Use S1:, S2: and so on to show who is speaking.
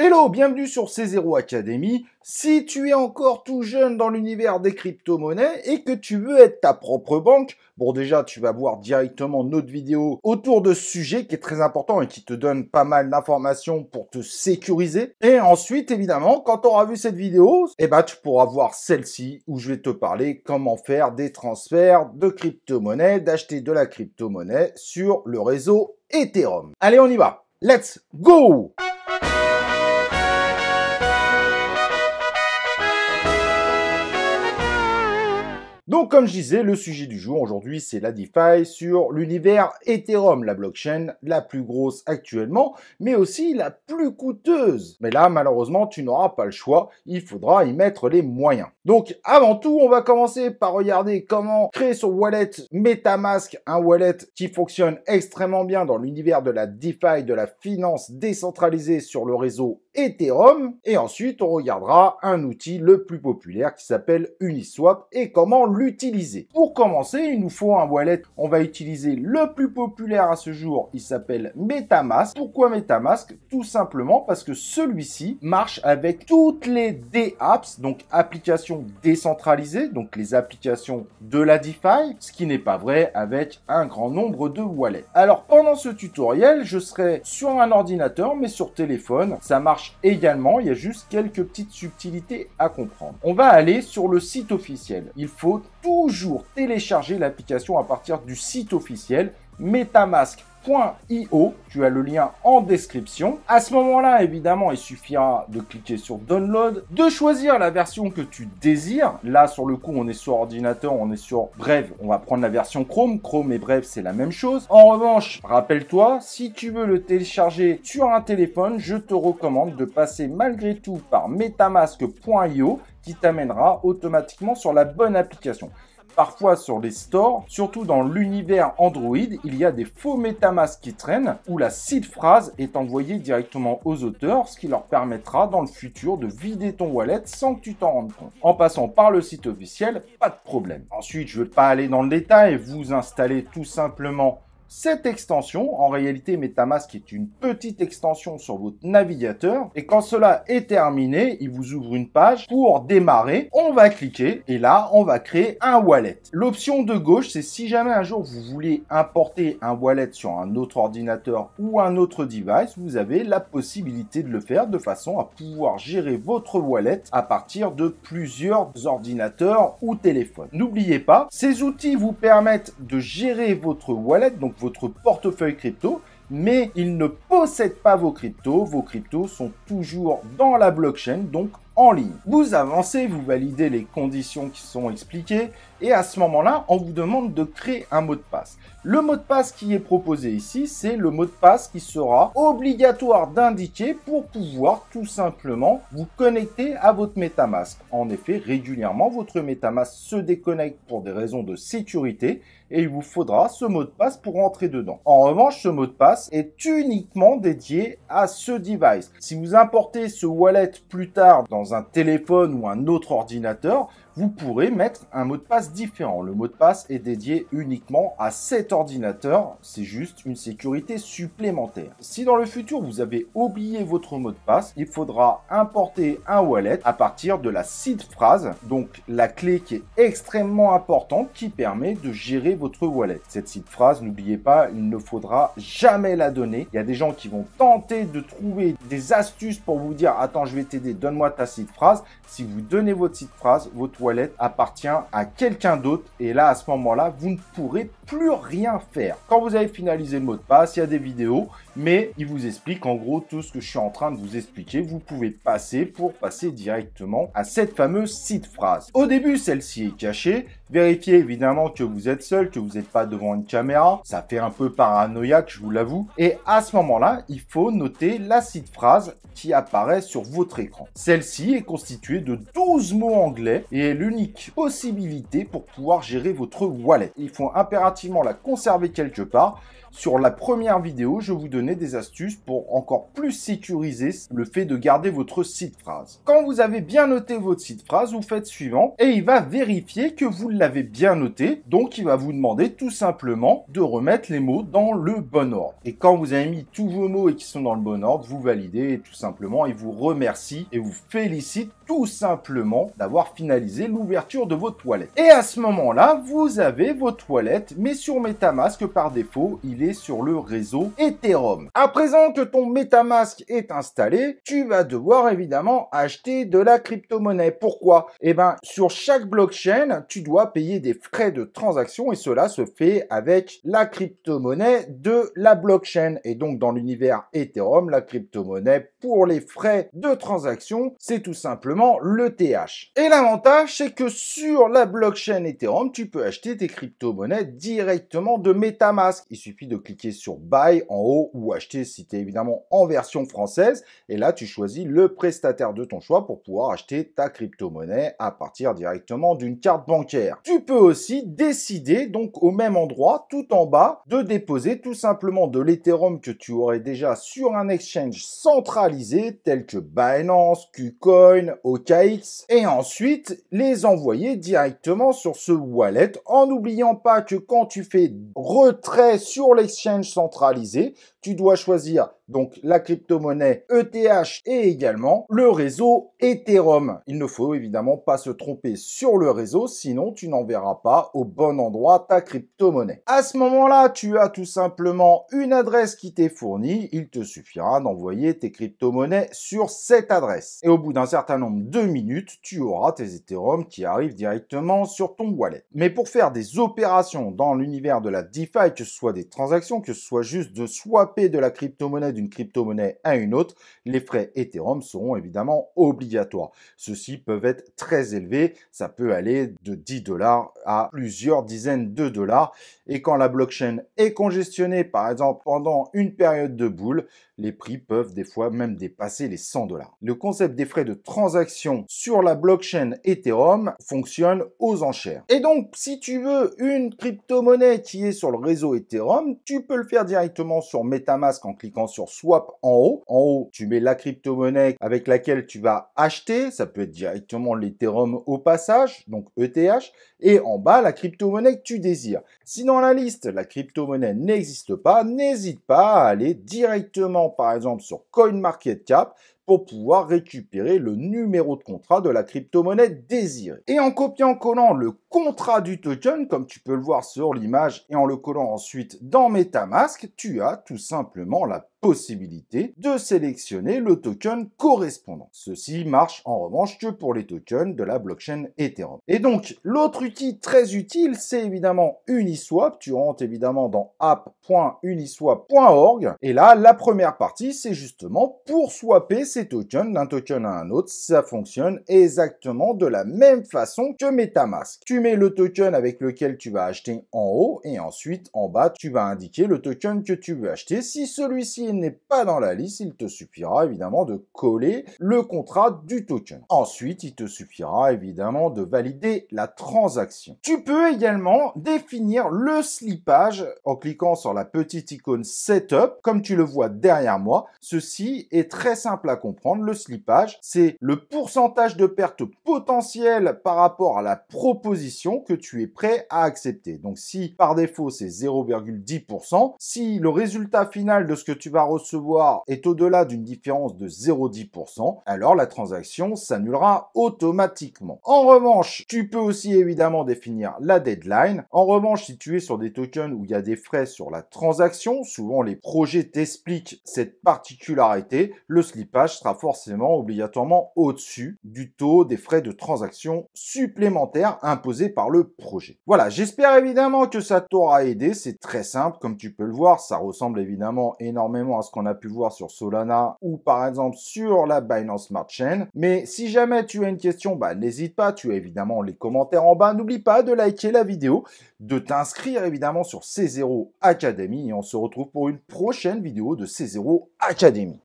S1: Hello, bienvenue sur C0 Academy. Si tu es encore tout jeune dans l'univers des crypto-monnaies et que tu veux être ta propre banque, bon déjà tu vas voir directement notre vidéo autour de ce sujet qui est très important et qui te donne pas mal d'informations pour te sécuriser. Et ensuite évidemment, quand tu auras vu cette vidéo, tu pourras voir celle-ci où je vais te parler comment faire des transferts de crypto-monnaies, d'acheter de la crypto-monnaie sur le réseau Ethereum. Allez, on y va. Let's go! Donc, comme je disais, le sujet du jour aujourd'hui, c'est la DeFi sur l'univers Ethereum, la blockchain la plus grosse actuellement, mais aussi la plus coûteuse. Mais là, malheureusement, tu n'auras pas le choix, il faudra y mettre les moyens. Donc, avant tout, on va commencer par regarder comment créer son wallet MetaMask, un wallet qui fonctionne extrêmement bien dans l'univers de la DeFi, de la finance décentralisée sur le réseau Ethereum. Et ensuite, on regardera un outil le plus populaire qui s'appelle Uniswap et comment l'utiliser. Pour commencer, il nous faut un wallet. On va utiliser le plus populaire à ce jour. Il s'appelle MetaMask. Pourquoi MetaMask? Tout simplement parce que celui-ci marche avec toutes les dApps, donc applications décentralisées, donc les applications de la DeFi, ce qui n'est pas vrai avec un grand nombre de wallets. Alors, pendant ce tutoriel, je serai sur un ordinateur, mais sur téléphone. Ça marche également. Il y a juste quelques petites subtilités à comprendre. On va aller sur le site officiel. Il faut toujours télécharger l'application à partir du site officiel metamask.io. Tu as le lien en description. À ce moment-là, évidemment, il suffira de cliquer sur Download, de choisir la version que tu désires. Là, sur le coup, on est sur ordinateur, on est sur Brave. On va prendre la version Chrome. Chrome et Brave, c'est la même chose. En revanche, rappelle-toi, si tu veux le télécharger sur un téléphone, je te recommande de passer malgré tout par metamask.io qui t'amènera automatiquement sur la bonne application. Parfois sur les stores, surtout dans l'univers Android, il y a des faux MetaMask qui traînent où la seed phrase est envoyée directement aux auteurs, ce qui leur permettra dans le futur de vider ton wallet sans que tu t'en rendes compte. En passant par le site officiel, pas de problème. Ensuite, je ne vais pas aller dans le détail, vous installez tout simplement cette extension. En réalité, MetaMask est une petite extension sur votre navigateur. Et quand cela est terminé, il vous ouvre une page pour démarrer. On va cliquer et là, on va créer un wallet. L'option de gauche, c'est si jamais un jour vous voulez importer un wallet sur un autre ordinateur ou un autre device, vous avez la possibilité de le faire de façon à pouvoir gérer votre wallet à partir de plusieurs ordinateurs ou téléphones. N'oubliez pas, ces outils vous permettent de gérer votre wallet, donc votre portefeuille crypto, mais ils ne possèdent pas vos cryptos. Vos cryptos sont toujours dans la blockchain, donc en ligne. Vous avancez, vous validez les conditions qui sont expliquées et à ce moment-là, on vous demande de créer un mot de passe. Le mot de passe qui est proposé ici, c'est le mot de passe qui sera obligatoire d'indiquer pour pouvoir tout simplement vous connecter à votre MetaMask. En effet, régulièrement, votre MetaMask se déconnecte pour des raisons de sécurité et il vous faudra ce mot de passe pour rentrer dedans. En revanche, ce mot de passe est uniquement dédié à ce device. Si vous importez ce wallet plus tard dans un téléphone ou un autre ordinateur, vous pourrez mettre un mot de passe différent. Le mot de passe est dédié uniquement à cet ordinateur. C'est juste une sécurité supplémentaire. Si dans le futur, vous avez oublié votre mot de passe, il faudra importer un wallet à partir de la seed phrase, donc la clé qui est extrêmement importante qui permet de gérer votre wallet. Cette seed phrase, n'oubliez pas, il ne faudra jamais la donner. Il y a des gens qui vont tenter de trouver des astuces pour vous dire « Attends, je vais t'aider, donne-moi ta seed phrase ». Si vous donnez votre seed phrase, votre wallet appartient à quelqu'un d'autre et là, à ce moment-là, vous ne pourrez plus rien faire. Quand vous avez finalisé le mot de passe, il y a des vidéos, mais il vous explique en gros tout ce que je suis en train de vous expliquer. Vous pouvez passer pour passer directement à cette fameuse seed phrase. Au début, celle-ci est cachée. Vérifiez évidemment que vous êtes seul, que vous n'êtes pas devant une caméra. Ça fait un peu paranoïaque, je vous l'avoue. Et à ce moment-là, il faut noter la seed phrase qui apparaît sur votre écran. Celle-ci est constituée de 12 mots anglais et est l'unique possibilité pour pouvoir gérer votre wallet. Il faut impérativement la conserver quelque part. sur la première vidéo, je vous donnais des astuces pour encore plus sécuriser le fait de garder votre seed phrase. Quand vous avez bien noté votre seed phrase, vous faites suivant et il va vérifier que vous l'avez bien noté. Donc, il va vous demander tout simplement de remettre les mots dans le bon ordre. Et quand vous avez mis tous vos mots et qui sont dans le bon ordre, vous validez et tout simplement, il vous remercie et vous félicite tout simplement d'avoir finalisé l'ouverture de votre wallet. Et à ce moment-là, vous avez votre wallet, mais sur MetaMask, par défaut, il est sur le réseau Ethereum. À présent que ton MetaMask est installé, tu vas devoir évidemment acheter de la crypto-monnaie. Pourquoi? Eh bien, sur chaque blockchain, tu dois payer des frais de transaction et cela se fait avec la crypto-monnaie de la blockchain. Et donc, dans l'univers Ethereum, la crypto-monnaie pour les frais de transaction, c'est tout simplement le TH. Et l'avantage, c'est que sur la blockchain Ethereum, tu peux acheter tes crypto-monnaies directement de MetaMask. Il suffit de cliquer sur Buy en haut ou acheter si tu es évidemment en version française. Et là, tu choisis le prestataire de ton choix pour pouvoir acheter ta crypto-monnaie à partir directement d'une carte bancaire. Tu peux aussi décider, donc au même endroit, tout en bas, de déposer tout simplement de l'Ethereum que tu aurais déjà sur un exchange centralisé tel que Binance, KuCoin, OKX et ensuite les envoyer directement sur ce wallet en n'oubliant pas que quand tu fais retrait sur l'exchange centralisé, tu dois choisir donc la crypto-monnaie ETH et également le réseau Ethereum. Il ne faut évidemment pas se tromper sur le réseau, sinon tu n'enverras pas au bon endroit ta crypto-monnaie. À ce moment-là, tu as tout simplement une adresse qui t'est fournie. Il te suffira d'envoyer tes crypto-monnaies sur cette adresse. Et au bout d'un certain nombre de minutes, tu auras tes Ethereum qui arrivent directement sur ton wallet. Mais pour faire des opérations dans l'univers de la DeFi, que ce soit des transactions, que ce soit juste de swapper de la crypto-monnaie d'une crypto-monnaie à une autre, les frais Ethereum seront évidemment obligatoires. Ceux-ci peuvent être très élevés, ça peut aller de 10 $ à plusieurs dizaines de dollars. Et quand la blockchain est congestionnée, par exemple pendant une période de bull, les prix peuvent des fois même dépasser les 100 $. Le concept des frais de transaction sur la blockchain Ethereum fonctionne aux enchères. Et donc, si tu veux une crypto-monnaie qui est sur le réseau Ethereum, tu peux le faire directement sur MetaMask en cliquant sur Swap en haut. En haut, tu mets la crypto-monnaie avec laquelle tu vas acheter. Ça peut être directement l'Ethereum au passage, donc ETH. Et en bas, la crypto-monnaie que tu désires. Si dans la liste, la crypto-monnaie n'existe pas, n'hésite pas à aller directement, par exemple, sur CoinMarketCap pour pouvoir récupérer le numéro de contrat de la crypto-monnaie désirée. Et en copiant-collant le contrat du token, comme tu peux le voir sur l'image, et en le collant ensuite dans MetaMask, tu as tout simplement la possibilité de sélectionner le token correspondant. Ceci marche en revanche que pour les tokens de la blockchain Ethereum. Et donc, l'autre outil très utile, c'est évidemment Uniswap. Tu rentres évidemment dans app.uniswap.org. Et là, la première partie, c'est justement pour swapper ces tokens d'un token à un autre. Ça fonctionne exactement de la même façon que MetaMask. Tu mets le token avec lequel tu vas acheter en haut et ensuite en bas, tu vas indiquer le token que tu veux acheter. Si celui-ci n'est pas dans la liste, il te suffira évidemment de coller le contrat du token. Ensuite, il te suffira évidemment de valider la transaction. Tu peux également définir le slippage en cliquant sur la petite icône Setup, comme tu le vois derrière moi. Ceci est très simple à comprendre. Le slippage, c'est le pourcentage de perte potentielle par rapport à la proposition que tu es prêt à accepter. Donc, si par défaut c'est 0,10%, si le résultat final de ce que tu vas recevoir est au-delà d'une différence de 0,10%, alors la transaction s'annulera automatiquement. En revanche, tu peux aussi évidemment définir la deadline. En revanche, si tu es sur des tokens où il y a des frais sur la transaction, souvent les projets t'expliquent cette particularité, le slippage sera forcément obligatoirement au-dessus du taux des frais de transaction supplémentaires imposés par le projet. Voilà, j'espère évidemment que ça t'aura aidé. C'est très simple, comme tu peux le voir, ça ressemble évidemment énormément à ce qu'on a pu voir sur Solana ou par exemple sur la Binance Smart Chain. Mais si jamais tu as une question, n'hésite pas, tu as évidemment les commentaires en bas. N'oublie pas de liker la vidéo, de t'inscrire évidemment sur C0 Academy et on se retrouve pour une prochaine vidéo de C0 Academy.